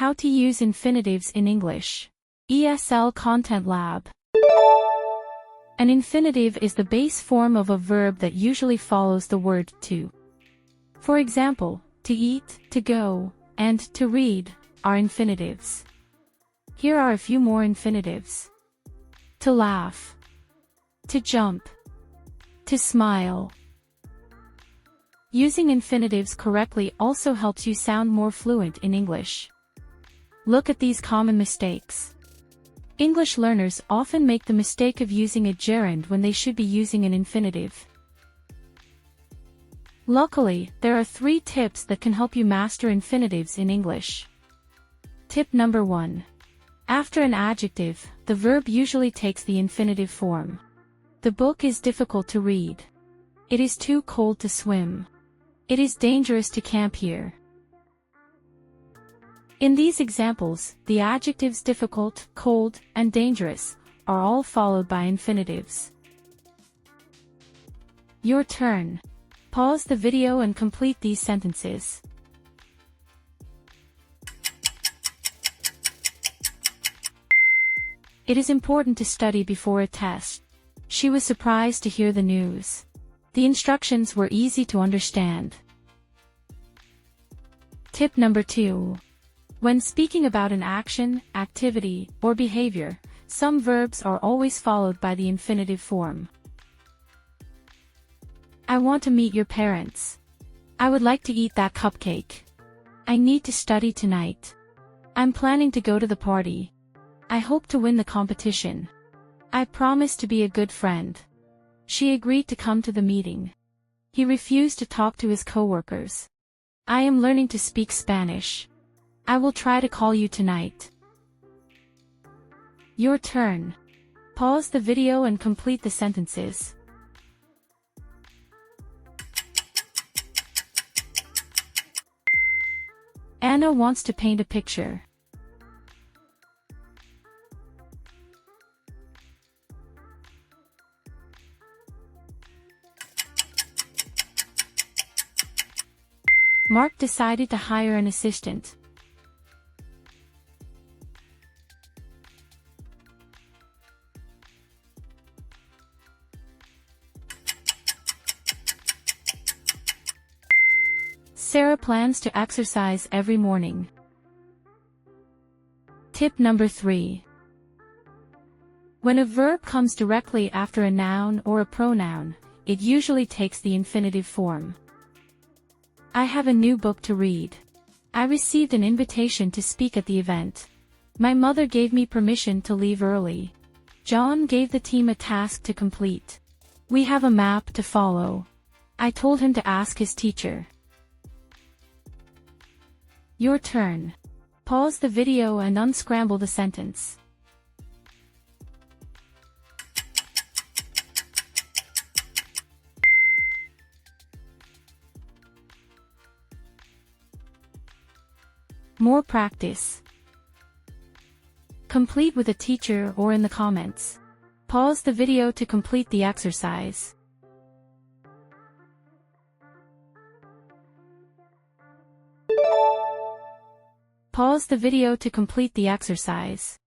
How to use infinitives in English. ESL Content Lab. An infinitive is the base form of a verb that usually follows the word to. For example, to eat, to go, and to read are infinitives. Here are a few more infinitives. To laugh, to jump, to smile. Using infinitives correctly also helps you sound more fluent in English. Look at these common mistakes. English learners often make the mistake of using a gerund when they should be using an infinitive. Luckily, there are 3 tips that can help you master infinitives in English. Tip number 1. After an adjective, the verb usually takes the infinitive form. The book is difficult to read. It is too cold to swim. It is dangerous to camp here. In these examples, the adjectives difficult, cold, and dangerous are all followed by infinitives. Your turn. Pause the video and complete these sentences. It is important to study before a test. She was surprised to hear the news. The instructions were easy to understand. Tip number 2. When speaking about an action, activity, or behavior, some verbs are always followed by the infinitive form. I want to meet your parents. I would like to eat that cupcake. I need to study tonight. I'm planning to go to the party. I hope to win the competition. I promise to be a good friend. She agreed to come to the meeting. He refused to talk to his coworkers. I am learning to speak Spanish. I will try to call you tonight. Your turn. Pause the video and complete the sentences. Anna wants to paint a picture. Mark decided to hire an assistant. Sarah plans to exercise every morning. Tip number 3. When a verb comes directly after a noun or a pronoun, it usually takes the infinitive form. I have a new book to read. I received an invitation to speak at the event. My mother gave me permission to leave early. John gave the team a task to complete. We have a map to follow. I told him to ask his teacher. Your turn. Pause the video and unscramble the sentence. More practice. Complete with a teacher or in the comments. Pause the video to complete the exercise. Pause the video to complete the exercise.